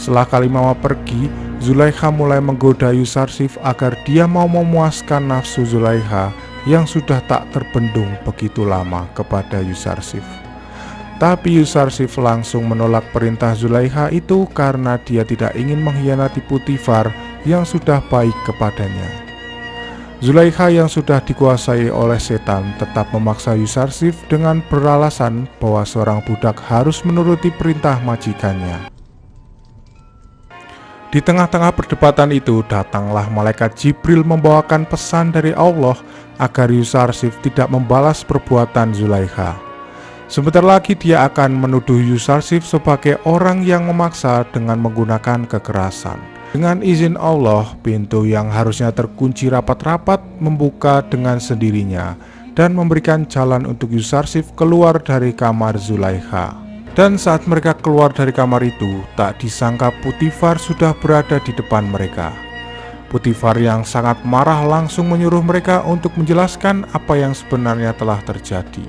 Setelah kali mama pergi, Zulaikha mulai menggoda Yusarsif agar dia mau memuaskan nafsu Zulaikha yang sudah tak terbendung begitu lama kepada Yusarsif. Tapi Yusarsif langsung menolak perintah Zulaikha itu karena dia tidak ingin mengkhianati Putifar yang sudah baik kepadanya. Zulaikha yang sudah dikuasai oleh setan tetap memaksa Yusarsif dengan beralasan bahwa seorang budak harus menuruti perintah majikannya. Di tengah-tengah perdebatan itu datanglah malaikat Jibril membawakan pesan dari Allah agar Yusarsif tidak membalas perbuatan Zulaikha. Sebentar lagi dia akan menuduh Yusarsif sebagai orang yang memaksa dengan menggunakan kekerasan. Dengan izin Allah, pintu yang harusnya terkunci rapat-rapat membuka dengan sendirinya dan memberikan jalan untuk Yusarsif keluar dari kamar Zulaikha. Dan saat mereka keluar dari kamar itu, tak disangka Putifar sudah berada di depan mereka. Putifar yang sangat marah langsung menyuruh mereka untuk menjelaskan apa yang sebenarnya telah terjadi.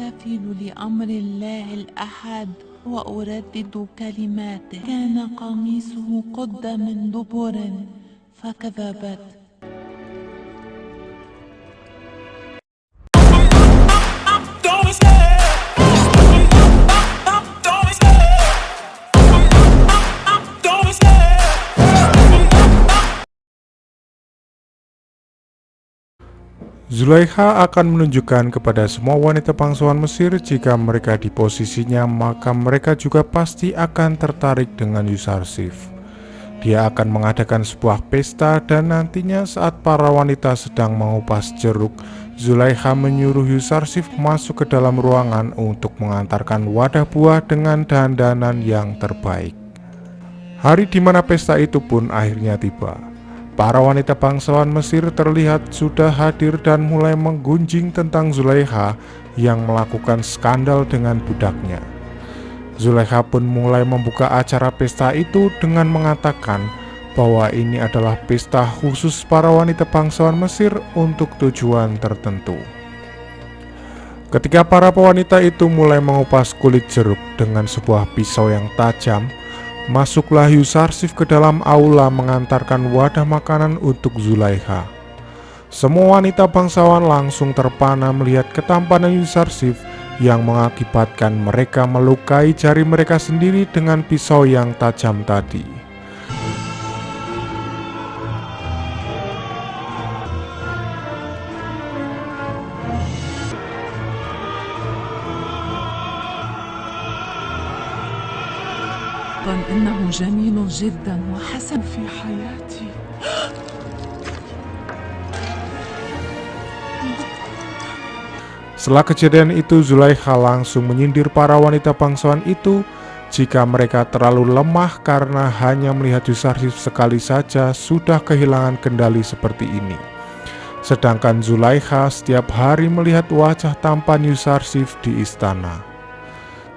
وأردد كلماته كان قميصه قد من دبر فكذبت. Zulaikha akan menunjukkan kepada semua wanita bangsawan Mesir jika mereka di posisinya, maka mereka juga pasti akan tertarik dengan Yusarsif. Dia akan mengadakan sebuah pesta dan nantinya saat para wanita sedang mengupas jeruk, Zulaikha menyuruh Yusarsif masuk ke dalam ruangan untuk mengantarkan wadah buah dengan dandanan yang terbaik. Hari di mana pesta itu pun akhirnya tiba. Para wanita bangsawan Mesir terlihat sudah hadir dan mulai menggunjing tentang Zulaikha yang melakukan skandal dengan budaknya. Zulaikha pun mulai membuka acara pesta itu dengan mengatakan bahwa ini adalah pesta khusus para wanita bangsawan Mesir untuk tujuan tertentu. Ketika para wanita itu mulai mengupas kulit jeruk dengan sebuah pisau yang tajam, masuklah Yusarsif ke dalam aula mengantarkan wadah makanan untuk Zulaikha. Semua wanita bangsawan langsung terpana melihat ketampanan Yusarsif yang mengakibatkan mereka melukai jari mereka sendiri dengan pisau yang tajam tadi. إنه جميل جدا وحسن في حياتي. Setelah kejadian itu, Zulaikha langsung menyindir para wanita bangsawan itu jika mereka terlalu lemah karena hanya melihat Yusarsif sekali saja sudah kehilangan kendali seperti ini. Sedangkan Zulaikha setiap hari melihat wajah tampan Yusarsif di istana.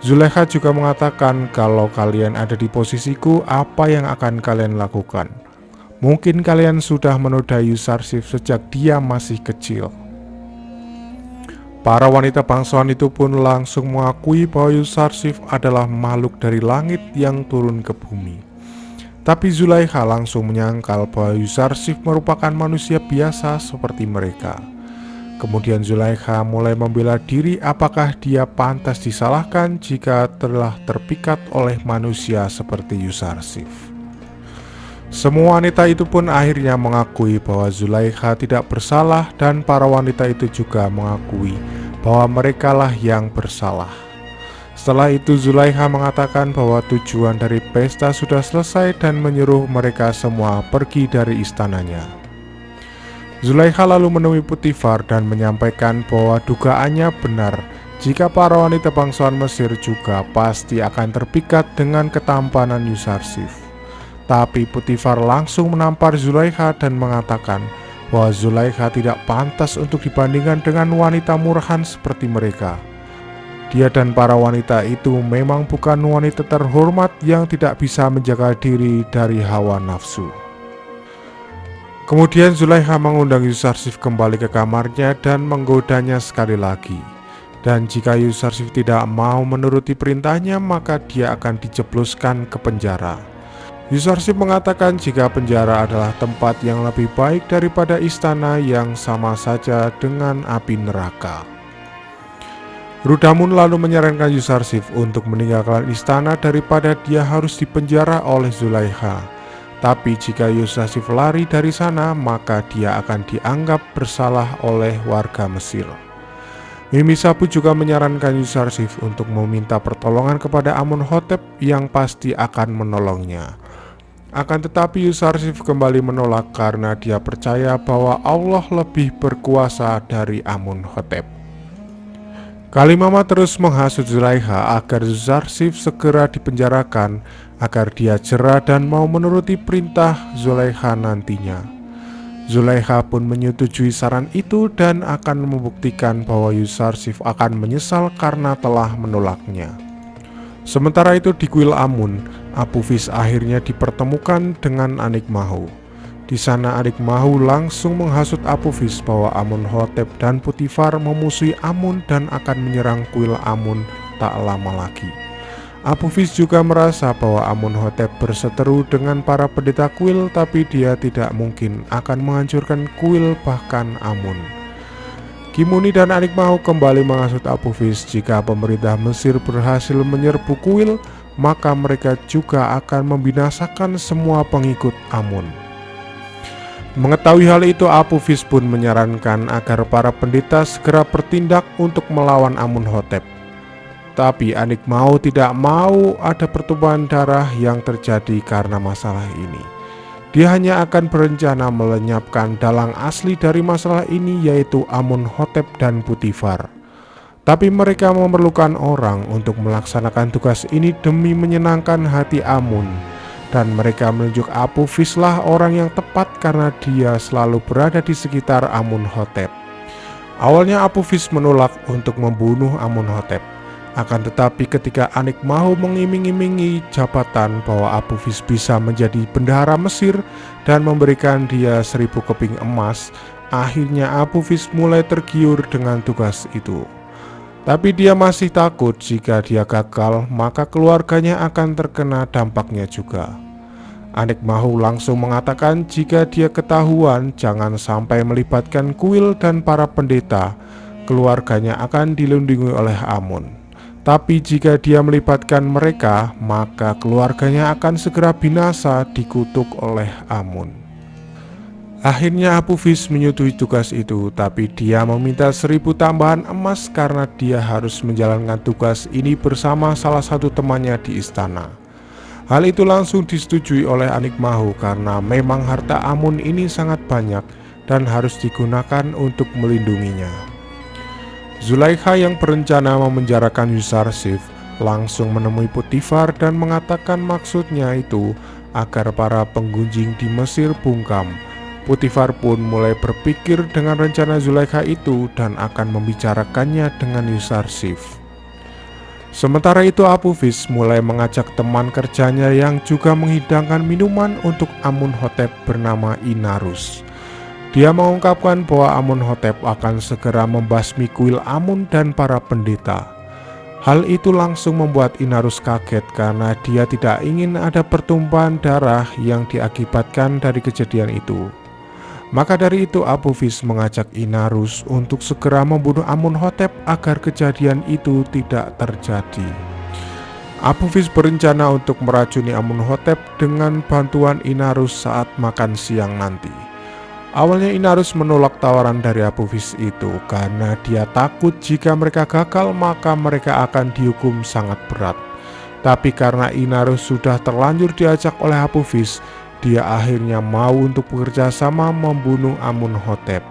Zulaikha juga mengatakan, kalau kalian ada di posisiku, apa yang akan kalian lakukan? Mungkin kalian sudah menodai Yusarsif sejak dia masih kecil. Para wanita bangsawan itu pun langsung mengakui bahwa Yusarsif adalah makhluk dari langit yang turun ke bumi. Tapi Zulaikha langsung menyangkal bahwa Yusarsif merupakan manusia biasa seperti mereka. Kemudian Zulaikha mulai membela diri apakah dia pantas disalahkan jika telah terpikat oleh manusia seperti Yusarsif. Semua wanita itu pun akhirnya mengakui bahwa Zulaikha tidak bersalah dan para wanita itu juga mengakui bahwa merekalah yang bersalah. Setelah itu Zulaikha mengatakan bahwa tujuan dari pesta sudah selesai dan menyuruh mereka semua pergi dari istananya. Zulaikha lalu menemui Putifar dan menyampaikan bahwa dugaannya benar jika para wanita bangsawan Mesir juga pasti akan terpikat dengan ketampanan Yusarsif. Tapi Putifar langsung menampar Zulaikha dan mengatakan bahwa Zulaikha tidak pantas untuk dibandingkan dengan wanita murahan seperti mereka. Dia dan para wanita itu memang bukan wanita terhormat yang tidak bisa menjaga diri dari hawa nafsu. Kemudian Zulaikha mengundang Yusarsif kembali ke kamarnya dan menggodanya sekali lagi. Dan jika Yusarsif tidak mau menuruti perintahnya, maka dia akan dijebloskan ke penjara. Yusarsif mengatakan jika penjara adalah tempat yang lebih baik daripada istana yang sama saja dengan api neraka. Rudamun lalu menyarankan Yusarsif untuk meninggalkan istana daripada dia harus dipenjara oleh Zulaikha. Tapi jika Yusarsif lari dari sana, maka dia akan dianggap bersalah oleh warga Mesir. Mimi Sabu juga menyarankan Yusarsif untuk meminta pertolongan kepada Amunhotep yang pasti akan menolongnya. Akan tetapi Yusarsif kembali menolak karena dia percaya bahwa Allah lebih berkuasa dari Amunhotep. Kalimama terus menghasut Zulaikha agar Yusarsif segera dipenjarakan agar dia jera dan mau menuruti perintah Zulaikha nantinya. Zulaikha pun menyetujui saran itu dan akan membuktikan bahwa Yusarsif akan menyesal karena telah menolaknya. Sementara itu di kuil Amun, Apophis akhirnya dipertemukan dengan Anikmahu. Di sana Anikmahu langsung menghasut Apophis bahwa Amunhotep dan Potifar memusuhi Amun dan akan menyerang kuil Amun tak lama lagi. Apophis juga merasa bahwa Amunhotep berseteru dengan para pendeta kuil, tapi dia tidak mungkin akan menghancurkan kuil bahkan Amun. Kimuni dan Anikmahu kembali menghasut Apophis jika pemerintah Mesir berhasil menyerbu kuil, maka mereka juga akan membinasakan semua pengikut Amun. Mengetahui hal itu, Apophis pun menyarankan agar para pendeta segera bertindak untuk melawan Amunhotep. Tapi Anikmahu tidak mau ada pertumpahan darah yang terjadi karena masalah ini. Dia hanya akan berencana melenyapkan dalang asli dari masalah ini, yaitu Amunhotep dan Potifar. Tapi mereka memerlukan orang untuk melaksanakan tugas ini demi menyenangkan hati Amun. Dan mereka menunjuk Apophis lah orang yang tepat karena dia selalu berada di sekitar Amunhotep. Awalnya Apophis menolak untuk membunuh Amunhotep. Akan tetapi ketika Anikmahu mengiming-imingi jabatan bahwa Apophis bisa menjadi bendahara Mesir dan memberikan dia 1000 keping emas, akhirnya Apophis mulai tergiur dengan tugas itu. Tapi dia masih takut jika dia gagal, maka keluarganya akan terkena dampaknya juga. Anikmahu langsung mengatakan jika dia ketahuan jangan sampai melibatkan kuil dan para pendeta, keluarganya akan dilindungi oleh Amun. Tapi jika dia melibatkan mereka, maka keluarganya akan segera binasa dikutuk oleh Amun. Akhirnya Apophis menyetujui tugas itu, tapi dia meminta 1000 tambahan emas karena dia harus menjalankan tugas ini bersama salah satu temannya di istana. Hal itu langsung disetujui oleh Anikmahu karena memang harta Amun ini sangat banyak dan harus digunakan untuk melindunginya. Zulaikha yang berencana memenjarakan Yusarsif langsung menemui Potifar dan mengatakan maksudnya itu agar para penggunjing di Mesir bungkam. Potifar pun mulai berpikir dengan rencana Zulaikha itu dan akan membicarakannya dengan Yusarsif. Sementara itu Apophis mulai mengajak teman kerjanya yang juga menghidangkan minuman untuk Amunhotep bernama Inarus. Dia mengungkapkan bahwa Amunhotep akan segera membasmi kuil Amun dan para pendeta. Hal itu langsung membuat Inarus kaget karena dia tidak ingin ada pertumpahan darah yang diakibatkan dari kejadian itu. Maka dari itu Apophis mengajak Inarus untuk segera membunuh Amunhotep agar kejadian itu tidak terjadi. Apophis berencana untuk meracuni Amunhotep dengan bantuan Inarus saat makan siang nanti. Awalnya Inarus menolak tawaran dari Apophis itu karena dia takut jika mereka gagal maka mereka akan dihukum sangat berat. Tapi karena Inarus sudah terlanjur diajak oleh Apophis, dia akhirnya mau untuk bekerja sama membunuh Amunhotep.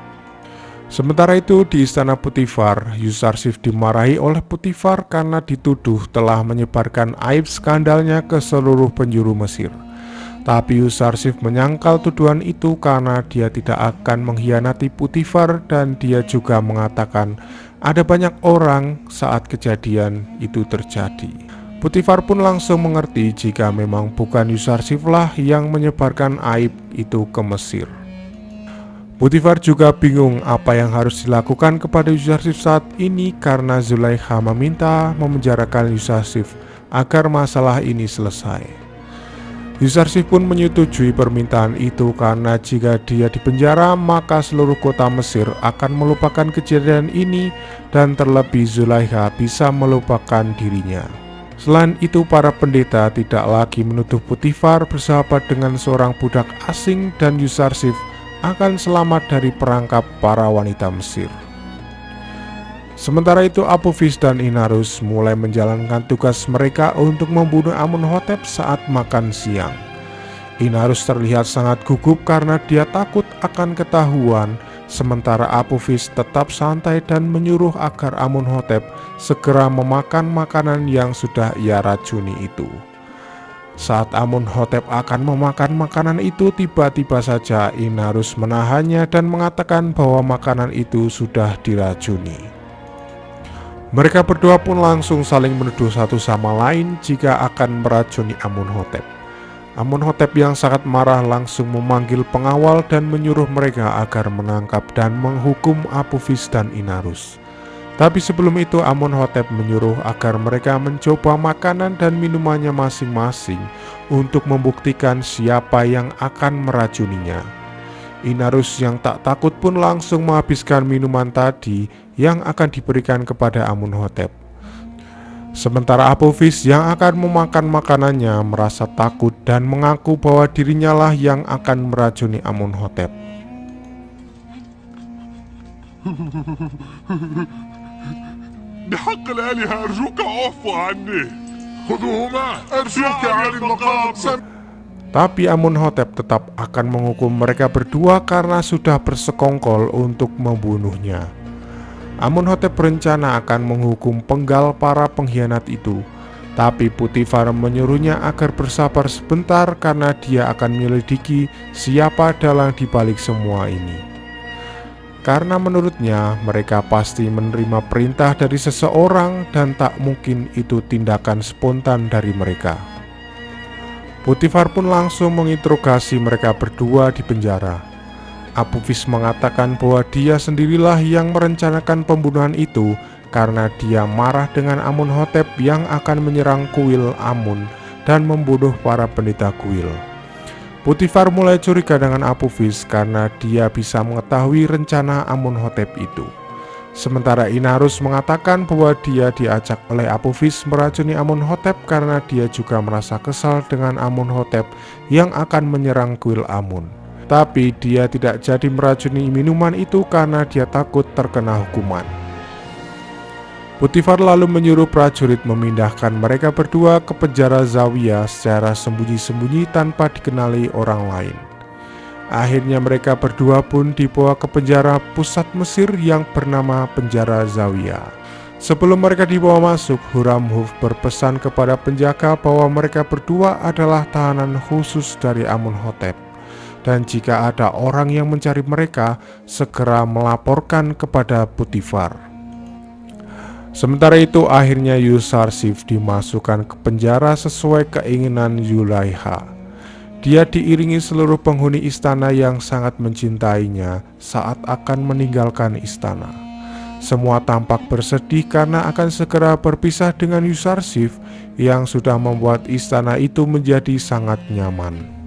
Sementara itu di istana Potifar, Yusarsif dimarahi oleh Potifar karena dituduh telah menyebarkan aib skandalnya ke seluruh penjuru Mesir. Tapi Yusarsif menyangkal tuduhan itu karena dia tidak akan mengkhianati Potifar dan dia juga mengatakan ada banyak orang saat kejadian itu terjadi. Potifar pun langsung mengerti jika memang bukan Yusarsif lah yang menyebarkan aib itu ke Mesir. Potifar juga bingung apa yang harus dilakukan kepada Yusarsif saat ini karena Zulaikha meminta memenjarakan Yusarsif agar masalah ini selesai. Yusarsif pun menyetujui permintaan itu karena jika dia dipenjara maka seluruh kota Mesir akan melupakan kejadian ini dan terlebih Zulaikha bisa melupakan dirinya. Selain itu para pendeta tidak lagi menuduh Potifar bersahabat dengan seorang budak asing dan Yusarsif akan selamat dari perangkap para wanita Mesir. Sementara itu Apophis dan Inarus mulai menjalankan tugas mereka untuk membunuh Amunhotep saat makan siang. Inarus terlihat sangat gugup karena dia takut akan ketahuan, sementara Apophis tetap santai dan menyuruh agar Amunhotep segera memakan makanan yang sudah ia racuni itu. Saat Amunhotep akan memakan makanan itu, tiba-tiba saja Inarus menahannya dan mengatakan bahwa makanan itu sudah diracuni. Mereka berdua pun langsung saling menuduh satu sama lain jika akan meracuni Amunhotep. Amunhotep yang sangat marah langsung memanggil pengawal dan menyuruh mereka agar menangkap dan menghukum Apophis dan Inarus. Tapi sebelum itu Amunhotep menyuruh agar mereka mencoba makanan dan minumannya masing-masing untuk membuktikan siapa yang akan meracuninya. Inarus yang tak takut pun langsung menghabiskan minuman tadi yang akan diberikan kepada Amunhotep. Sementara Apophis yang akan memakan makanannya merasa takut dan mengaku bahwa dirinya lah yang akan meracuni Amunhotep. بحق الآلهة أرجوك اعفو عني خذوهما أرجوك عن المقام. Tapi Amunhotep tetap akan menghukum mereka berdua karena sudah bersekongkol untuk membunuhnya. Amunhotep berencana akan menghukum penggal para pengkhianat itu, tapi Potifar menyuruhnya agar bersabar sebentar karena dia akan menyelidiki siapa dalang dibalik semua ini. Karena menurutnya mereka pasti menerima perintah dari seseorang dan tak mungkin itu tindakan spontan dari mereka. Potifar pun langsung menginterogasi mereka berdua di penjara. Apophis mengatakan bahwa dia sendirilah yang merencanakan pembunuhan itu karena dia marah dengan Amunhotep yang akan menyerang kuil Amun dan membunuh para pendeta kuil. Potifar mulai curiga dengan Apophis karena dia bisa mengetahui rencana Amunhotep itu. Sementara Inarus mengatakan bahwa dia diajak oleh Apophis meracuni Amunhotep karena dia juga merasa kesal dengan Amunhotep yang akan menyerang kuil Amun. Tapi dia tidak jadi meracuni minuman itu karena dia takut terkena hukuman. Potifar lalu menyuruh prajurit memindahkan mereka berdua ke penjara Zawiya secara sembunyi-sembunyi tanpa dikenali orang lain. Akhirnya mereka berdua pun dibawa ke penjara pusat Mesir yang bernama Penjara Zawiya. Sebelum mereka dibawa masuk, Huramhuf berpesan kepada penjaga bahwa mereka berdua adalah tahanan khusus dari Amunhotep. Dan jika ada orang yang mencari mereka, segera melaporkan kepada Potifar. Sementara itu akhirnya Yusarsif dimasukkan ke penjara sesuai keinginan Zulaikha. Dia diiringi seluruh penghuni istana yang sangat mencintainya saat akan meninggalkan istana. Semua tampak bersedih karena akan segera berpisah dengan Yusarsif yang sudah membuat istana itu menjadi sangat nyaman.